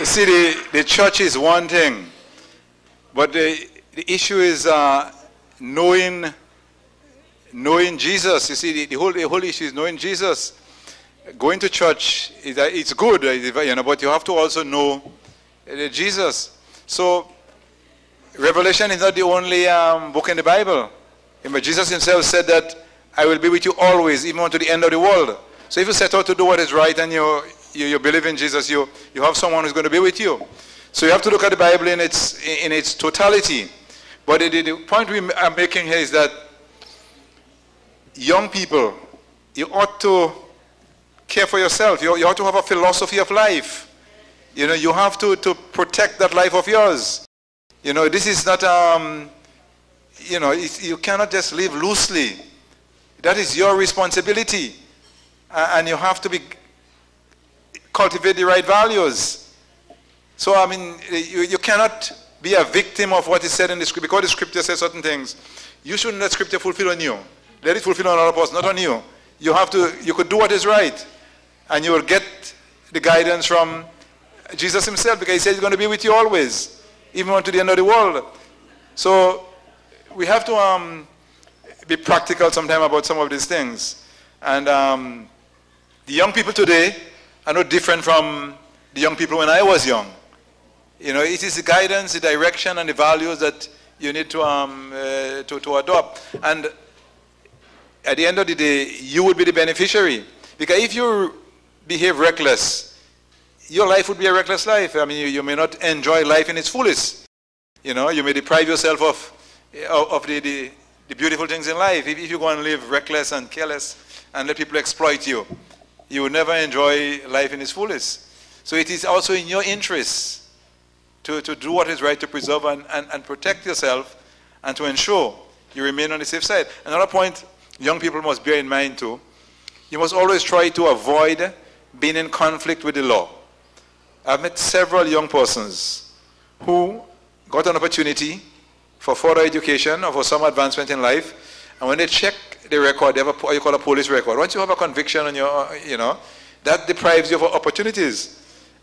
You see, the church is one thing, but the issue is knowing Jesus. You see, the whole issue is knowing Jesus. Going to church, it's good, you know, but you have to also know Jesus. So, Revelation is not the only book in the Bible. Jesus himself said that I will be with you always, even unto the end of the world. So if you set out to do what is right and you believe in Jesus, you have someone who's going to be with you. So you have to look at the Bible in its totality. But the point we are making here is that young people, you ought to care for yourself. You ought to have a philosophy of life. You know, you have to protect that life of yours. You know, this is not, you know, you cannot just live loosely. That is your responsibility. And you have to cultivate the right values. So, I mean, you cannot be a victim of what is said in the scripture. Because the scripture says certain things, you shouldn't let scripture fulfill on you. Let it fulfill on another person, not on you. You could do what is right. And you will get the guidance from Jesus himself, because he says he's going to be with you always, even unto the end of the world. So we have to be practical sometime about some of these things. And the young people today are no different from the young people when I was young. You know, it is the guidance, the direction, and the values that you need to adopt. And at the end of the day, you will be the beneficiary. Because if you behave reckless, your life would be a reckless life. I mean, you may not enjoy life in its fullest. You know, you may deprive yourself of the beautiful things in life. If you go and live reckless and careless and let people exploit you, you will never enjoy life in its fullest. So it is also in your interest to do what is right, to preserve and protect yourself, and to ensure you remain on the safe side. Another point young people must bear in mind too, you must always try to avoid being in conflict with the law. I've met several young persons who got an opportunity for further education or for some advancement in life, and when they check the record, they have what you call a police record. Once you have a conviction on your, you know, that deprives you of opportunities.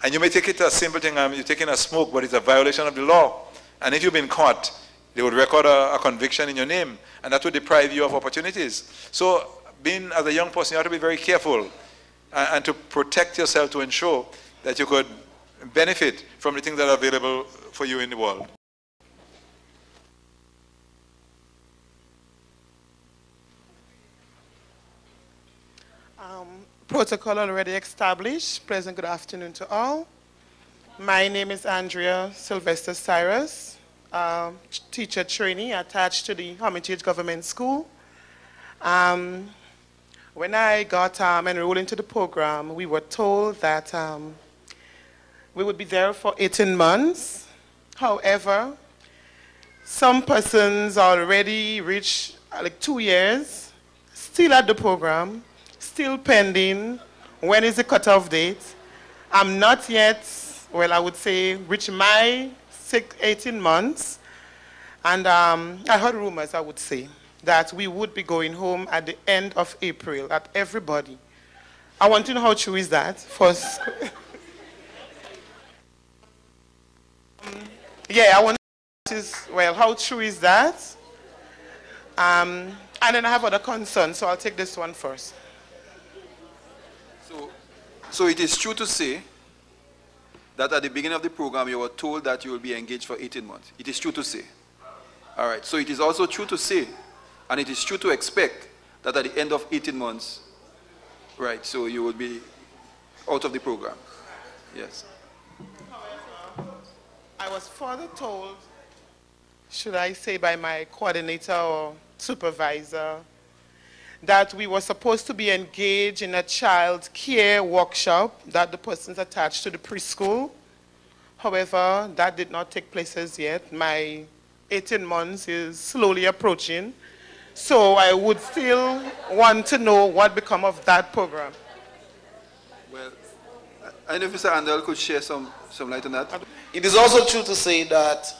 And you may take it as a simple thing, you're taking a smoke, but it's a violation of the law. And if you've been caught, they would record a conviction in your name, and that would deprive you of opportunities. So, being as a young person, you have to be very careful and to protect yourself, to ensure that you could benefit from the things that are available for you in the world. Protocol already established. Pleasant good afternoon to all. My name is Andrea Sylvester Cyrus, teacher trainee attached to the Hermitage Government School. When I got enrolled into the program, we were told that we would be there for 18 months. However, some persons already reached like 2 years, still at the program, still pending. When is the cutoff date? I'm not yet, well, I would say, reached my 18 months. And I heard rumors, I would say, that we would be going home at the end of April, at everybody. I want to know how true is that first. Yeah, I want to know, well, how true is that? And then I have other concerns, so I'll take this one first. So it is true to say that at the beginning of the program you were told that you will be engaged for 18 months. It is true to say. All right. So it is also true to say, and it is true to expect, that at the end of 18 months, right, so you will be out of the program. Yes. However, I was further told, should I say by my coordinator or supervisor, that we were supposed to be engaged in a child care workshop that the persons attached to the preschool. However, that did not take place as yet. My 18 months is slowly approaching. So I would still want to know what become of that program. Well, I know if Mr. Andel could share some light on that. It is also true to say that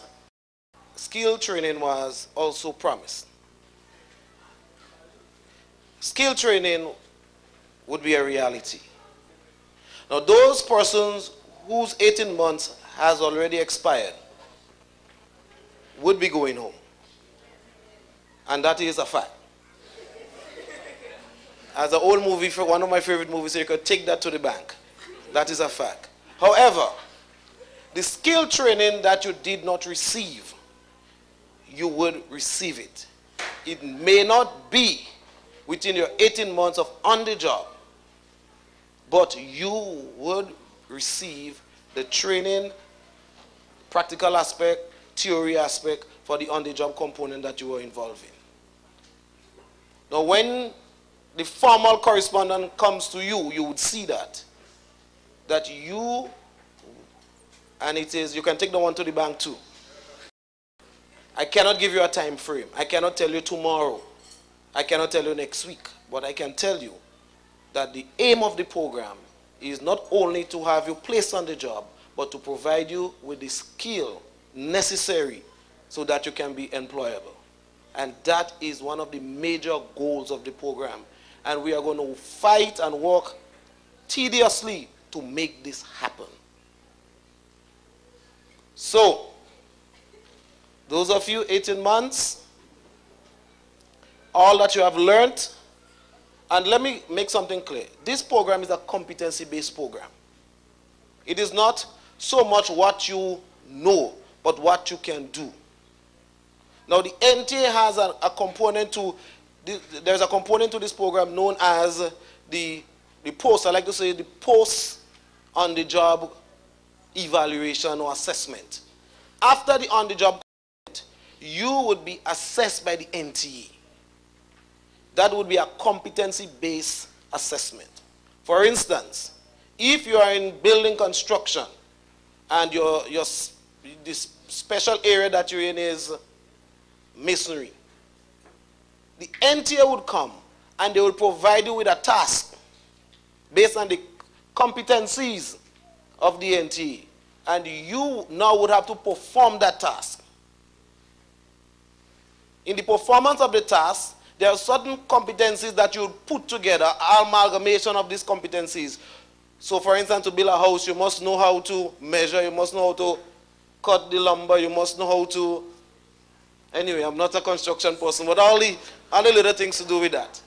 skill training was also promised. Skill training would be a reality. Now, those persons whose 18 months has already expired would be going home. And that is a fact. As an old movie, one of my favorite movies, so you could take that to the bank. That is a fact. However, the skill training that you did not receive, you would receive it. It may not be within your 18 months of on the job, but you would receive the training, practical aspect, theory aspect for the on-the-job component that you were involved in. Now, when the formal correspondence comes to you, you would see that you, and it is, you can take the one to the bank too. I cannot give you a time frame. I cannot tell you tomorrow. I cannot tell you next week. But I can tell you that the aim of the program is not only to have you placed on the job, but to provide you with the skill necessary so that you can be employable. And that is one of the major goals of the program. And we are going to fight and work tediously to make this happen. So, those of you 18 months, all that you have learned, and let me make something clear. This program is a competency-based program. It is not so much what you know, but what you can do. Now, the NTA has a component to, there's a component to this program known as the post, I like to say the post on-the-job evaluation or assessment. After the on-the-job, you would be assessed by the NTA. That would be a competency-based assessment. For instance, if you are in building construction and this special area that you're in is masonry, the NTA would come and they would provide you with a task based on the competencies of the NTA, and you now would have to perform that task. In the performance of the task, there are certain competencies that you put together, amalgamation of these competencies. So for instance, to build a house, you must know how to measure, you must know how to cut the lumber, you must know how to, anyway, I'm not a construction person, but all the little things to do with that.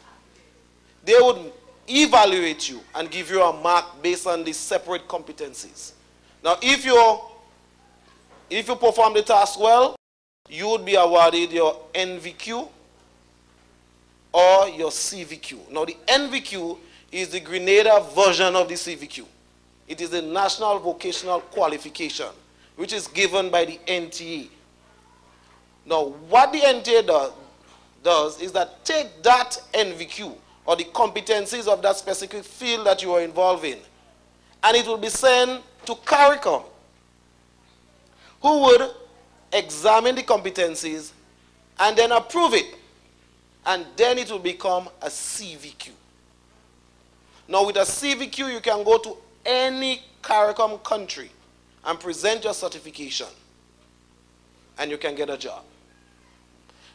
They would evaluate you and give you a mark based on the separate competencies. Now, if you perform the task well, you would be awarded your NVQ or your CVQ. Now, the NVQ is the Grenada version of the CVQ. It is the National Vocational Qualification, which is given by the NTA. Now, what the NTA does is that take that NVQ or the competencies of that specific field that you are involved in, and it will be sent to CARICOM, who would examine the competencies and then approve it, and then it will become a CVQ. Now, with a CVQ, you can go to any CARICOM country and present your certification, and you can get a job.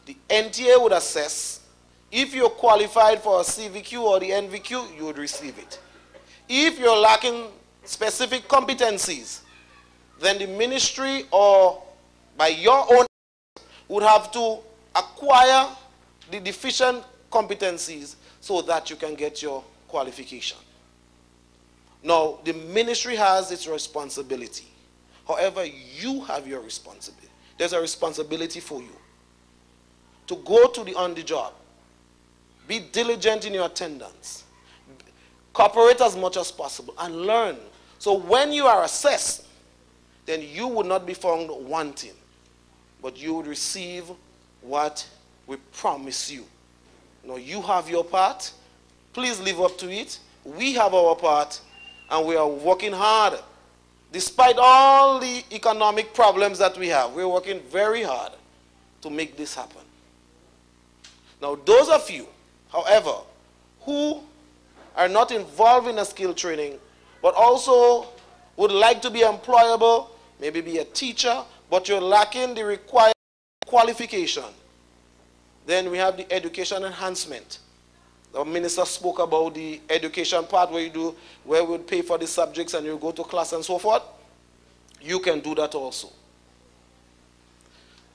The NTA would assess if you're qualified for a CVQ or the NVQ, you would receive it. If you're lacking specific competencies, then the ministry or by your own would have to acquire the deficient competencies so that you can get your qualification. Now, the ministry has its responsibility. However, you have your responsibility. There's a responsibility for you to go to the on-the-job. Be diligent in your attendance. Cooperate as much as possible and learn. So when you are assessed, then you would not be found wanting, but you would receive what we promise you. Now, you have your part. Please live up to it. We have our part, and we are working hard. Despite all the economic problems that we have, we're working very hard to make this happen. Now, those of you, however, who are not involved in a skill training, but also would like to be employable, maybe be a teacher, but you're lacking the required qualification, then we have the education enhancement. The minister spoke about the education part where we would pay for the subjects and you go to class and so forth. you can do that also.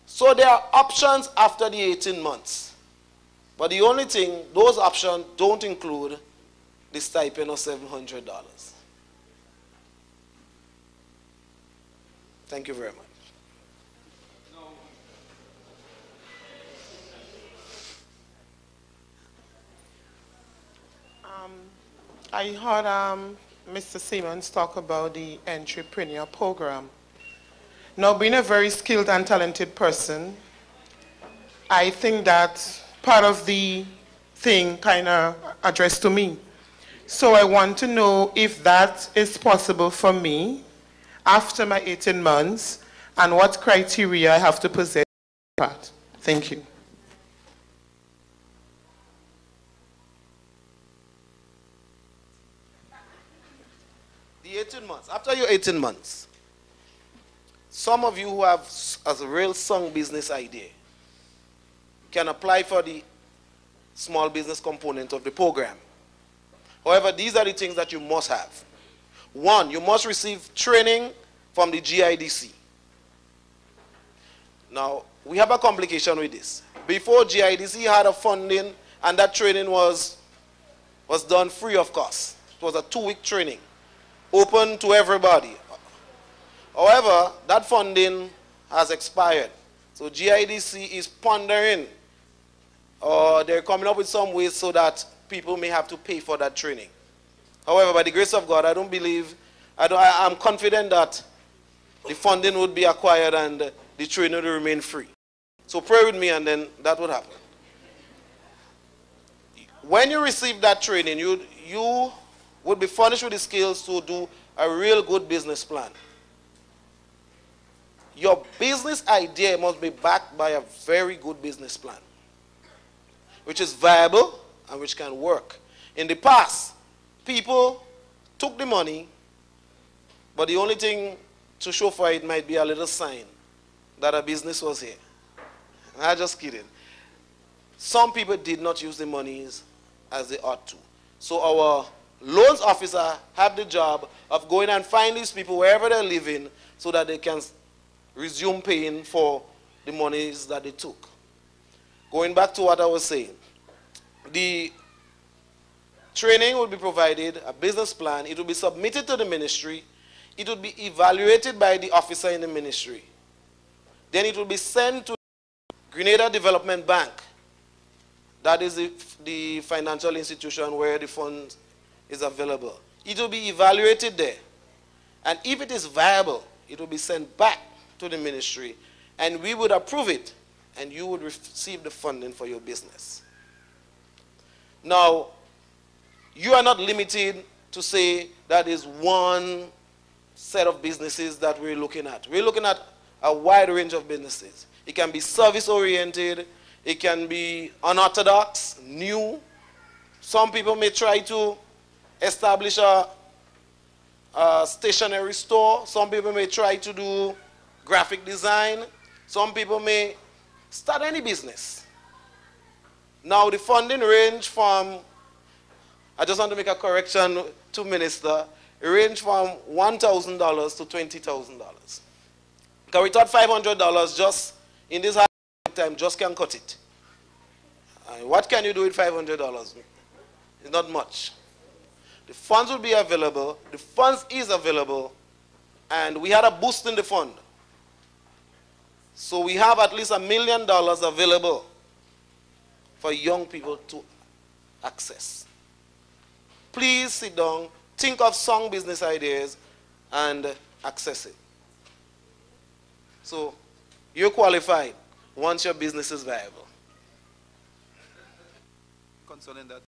So there are options after the 18 months. But the only thing, those options don't include the stipend of $700. Thank you very much. I heard Mr. Simmons talk about the entrepreneur program. Now, being a very skilled and talented person, I think that part of the thing kind of addressed to me. So I want to know if that is possible for me after my 18 months and what criteria I have to possess. Thank you. The 18 months. After your 18 months, some of you who have a real strong business idea can apply for the small business component of the program. However, these are the things that you must have. One, you must receive training from the GIDC. Now, we have a complication with this. Before, GIDC had a funding, and that training was done free of cost. It was a 2-week training, open to everybody. However, that funding has expired. So GIDC is pondering, or they're coming up with some ways so that people may have to pay for that training. However, by the grace of God, I'm confident that the funding would be acquired and the training will remain free. So pray with me and then that would happen. When you receive that training, you would be furnished with the skills to do a real good business plan. Your business idea must be backed by a very good business plan, which is viable and which can work. In the past, people took the money, but the only thing to show for it might be a little sign that a business was here. I'm just kidding. Some people did not use the monies as they ought to. So our loans officer have the job of going and find these people wherever they're living so that they can resume paying for the monies that they took. Going back to what I was saying, the training will be provided, a business plan, it will be submitted to the ministry, it will be evaluated by the officer in the ministry. Then it will be sent to Grenada Development Bank. That is the financial institution where the fund is available. It will be evaluated there. And if it is viable, it will be sent back to the ministry, and we would approve it, and you would receive the funding for your business. Now, you are not limited to say that is one set of businesses that we're looking at. We're looking at a wide range of businesses. It can be service-oriented, it can be unorthodox, new. Some people may try to establish a stationery store. Some people may try to do graphic design. Some people may start any business. Now the funding range from, I just want to make a correction to Minister, it range from $1,000 to $20,000. Because we thought $500 just in this hard time just can't cut it. What can you do with $500? It's not much. The funds will be available. The funds is available. And we had a boost in the fund. So we have at least $1 million available for young people to access. Please sit down, think of some business ideas, and access it. So you're qualified once your business is viable. Concerning that,